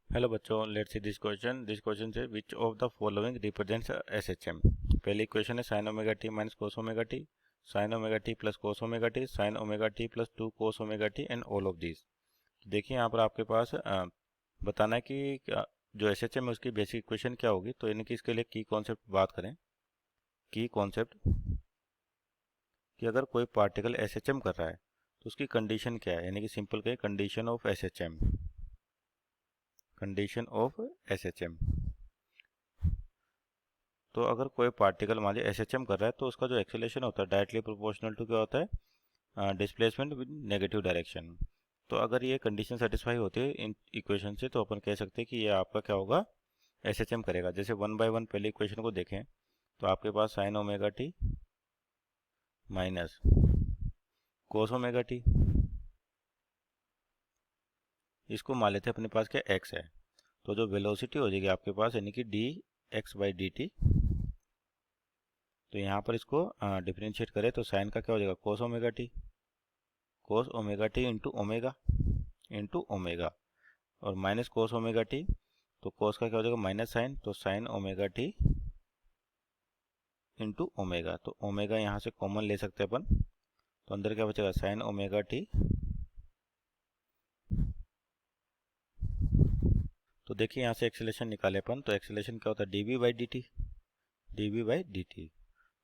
Hello बच्चों, let's see this question से which of the following represents SHM. पहली equation है sine omega T minus cos omega t, sine omega t plus cos omega t, sine omega t plus 2 cos omega T and all of this. देखिए यहाँ पर आपके पास बताना है कि जो एसएचएम है उसकी बेसिक इक्वेशन क्या होगी। तो यानी कि इसके लिए की कॉन्सेप्ट बात करें। की कॉन्सेप्ट कि अगर कोई पार्टिकल एसएचएम कर रहा है तो उसकी कंडीशन क्या है, यानी कि सिंपल कहें condition of SHM. Condition of SHM. तो अगर कोई पार्टिकल मान लीजिए एसएचएम कर रहा है तो उसका जो एक्सेलेरेशन होता है डायरेक्टली प्रोपोर्शनल टू क्या होता है, डिस्प्लेसमेंट विद नेगेटिव डायरेक्शन। तो अगर ये कंडीशन सेटिस्फाई होती है इन इक्वेशन से तो अपन कह सकते हैं कि ये आपका क्या होगा, एसएचएम करेगा। जैसे वन बाय वन पहले इक्वेशन को देखें तो आपके पास sine omega T minus cos omega t, इसको मान लेते हैं अपने पास क्या एक्स है। तो जो वेलोसिटी हो जाएगी आपके पास यानी कि D x by D T. तो यहाँ पर इसको डिफ्रेंशिएट करें तो साइन का क्या हो जाएगा कोस ओमेगा टी, कोस ओमेगा टी इंटू ओमेगा और माइनस कोस ओमेगा टी। तो कोस का क्या हो जाएगा माइनस साइन, तो sign omega T into omega. तो ओमेगा यहाँ से कॉमन ले सकते हैं अपन, तो अंदर क्या बचेगा साइन ओमेगा टी। तो देखिए यहाँ से एक्सेलेरेशन निकाले अपन, तो एक्सेलेरेशन क्या होता है D V by D T, D V by D T.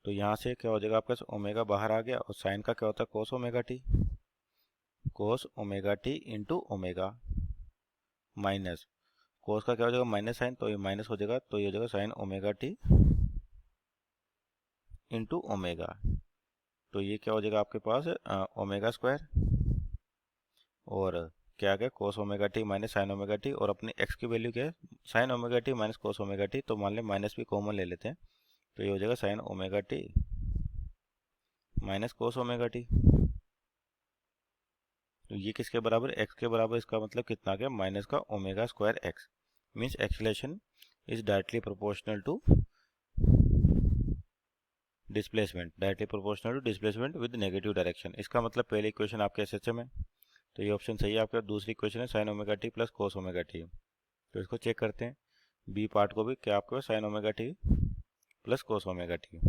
तो यहाँ से क्या हो जाएगा आपका ओमेगा बाहर आ गया और साइन का क्या होता है कोस ओमेगा टी, कोस omega T into omega minus cos का क्या हो जाएगा माइनस साइन, तो ये माइनस हो जाएगा, तो ये हो जाएगा sine omega T into omega. तो ये क्या हो जाएगा आपके पास ओमेगा स्क्वायर और क्या आ गया कोस omega T minus sine omega T, और अपनी एक्स की वैल्यू क्या है sine omega T minus cos omega T. तो मान लें माइनस भी कॉमन ले लेते हैं, तो ये हो जाएगा sine omega T minus cos omega T. तो ये किसके बराबर एक्स के बराबर, इसका मतलब कितना आ गया माइनस का omega square x. Means acceleration is directly proportional to displacement, directly proportional to displacement with negative direction. इसका मतलब पहले इक्वेशन आपके एसएचएम है, तो ये ऑप्शन सही है आपका। दूसरी इक्वेशन है sine omega t plus cos omega T. तो इसको चेक करते हैं बी पार्ट को भी, क्या आपके पास sine omega t plus cos omega T.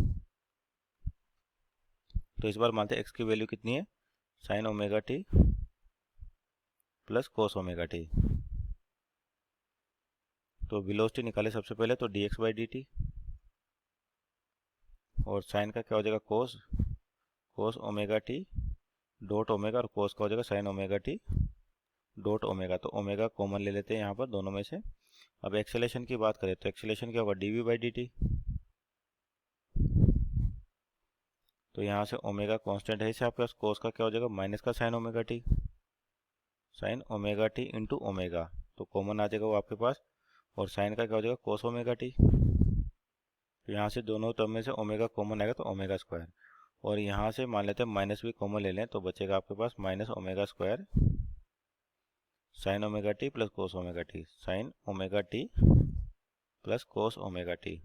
तो इस बार मानते हैं एक्स की वैल्यू कितनी है sine omega t plus cos omega T. तो वेलोसिटी निकाले सबसे पहले, तो d x by D t और साइन का क्या हो जाएगा cos, cos omega t dot omega, और कोस का हो जाएगा sine omega t dot omega. तो ओमेगा कॉमन ले लेते हैं यहाँ पर दोनों में से। अब एक्सेलेरेशन की बात करें तो एक्सेलेरेशन क्या होगा D V by D T. तो यहाँ से ओमेगा कांस्टेंट है, इसे आपके पास कोस का क्या हो जाएगा माइनस का sign omega t, sine omega T into omega. तो कॉमन आ जाएगा वो आपके पास, और साइन का क्या हो जाएगा कोस ओमेगा टी। तो यहाँ से दोनों टर्म में से ओमेगा कॉमन आएगा तो ओमेगा स्क्वायर, और यहाँ से मान लेते हैं माइनस भी कॉमन ले लें तो बचेगा आपके पास minus omega square sine omega t plus cos omega t, sine omega t plus cos omega T.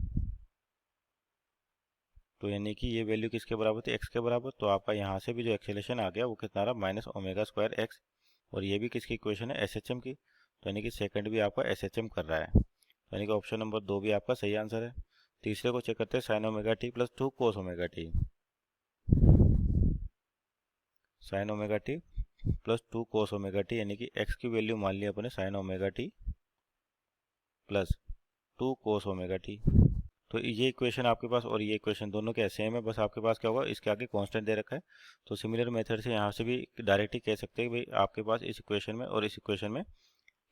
तो यानी कि ये वैल्यू किसके बराबर थी एक्स के बराबर। तो आपका यहाँ से भी जो एक्सेलेरेशन आ गया वो कितना रहा माइनस ओमेगा स्क्वायर एक्स, और ये भी किसकी इक्वेशन है एसएचएम की। तो यानी कि सेकंड भी आपका एसएचएम कर रहा है, तो यानी कि ऑप्शन नंबर 2 भी आपका सही आंसर है। तीसरे को चेक करते हैं sign omega t plus 2 cos omega t, sine omega t plus 2 cos omega T, यानी कि एक्स की वैल्यू मान ली अपने sign omega t plus 2 cos omega T. तो ये इक्वेशन आपके पास और ये इक्वेशन दोनों क्या सेम है, बस आपके पास क्या होगा इसके आगे कांस्टेंट दे रखा है। तो सिमिलर मेथड से यहाँ से भी डायरेक्ट ही कह सकते हैं कि भाई आपके पास इस इक्वेशन में और इस इक्वेशन में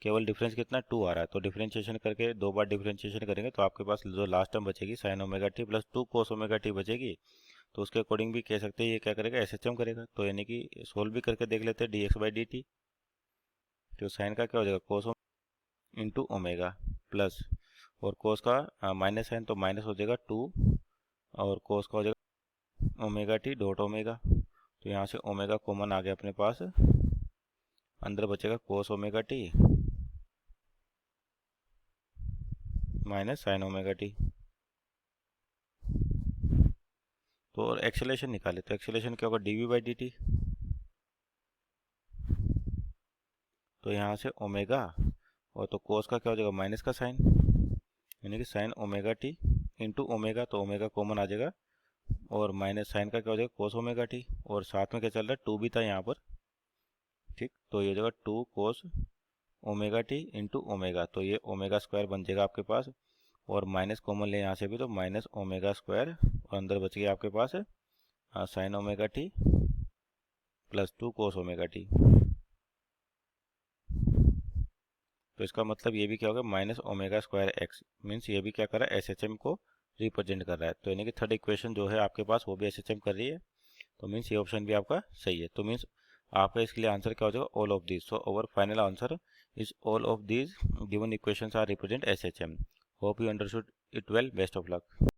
केवल डिफरेंस कितना 2 आ रहा है। तो डिफरेंशिएशन करके 2 बार डिफरेंशिएशन करेंगे तो आपके पास जो लास्ट टर्म बचेगी sign omega t plus 2 cos omega T बचेगी। तो उसके अकॉर्डिंग भी कह सकते हैं ये क्या करेगा एसएचएम करेगा। तो यानी कि सोल्व भी करके देख लेते हैं D x by D T. तो साइन का क्या हो जाएगा कोस इंटू ओमेगा प्लस, और कोस का माइनस साइन तो माइनस हो जाएगा 2, और कोस का हो जाएगा ओमेगा टी डॉट ओमेगा। तो यहाँ से ओमेगा कॉमन आ गया अपने पास, अंदर बचेगा cos omega T minus sine omega T. तो और एक्सेलेरेशन निकाले तो एक्सेलेरेशन क्या होगा D V by D T. तो यहाँ से ओमेगा और तो कोस का क्या हो जाएगा माइनस का साइन, यानी कि sign omega T into omega, तो ओमेगा कॉमन आ जाएगा और माइनस साइन का क्या हो जाएगा कोस ओमेगा टी, और साथ में क्या चल रहा है 2 भी था यहाँ पर, ठीक। तो ये हो जाएगा 2 cos omega T into omega, तो ये ओमेगा स्क्वायर बन जाएगा आपके पास, और माइनस कॉमन ले यहाँ से भी तो माइनस ओमेगा स्क्वायर, और अंदर बच गया आपके पास sine omega t plus 2 cos omega T. तो इसका मतलब ये भी क्या होगा minus omega square x, means ये भी क्या कर रहा है SHM को रिप्रेजेंट कर रहा है। तो यानी कि थर्ड इक्वेशन जो है आपके पास वो भी SHM कर रही है, तो मीन्स ये ऑप्शन भी आपका सही है। तो मीन्स आपका इसके लिए आंसर क्या हो जाएगा all of these. So our final answer is all of these given equations are represent SHM। Hope you understood it well, best of luck.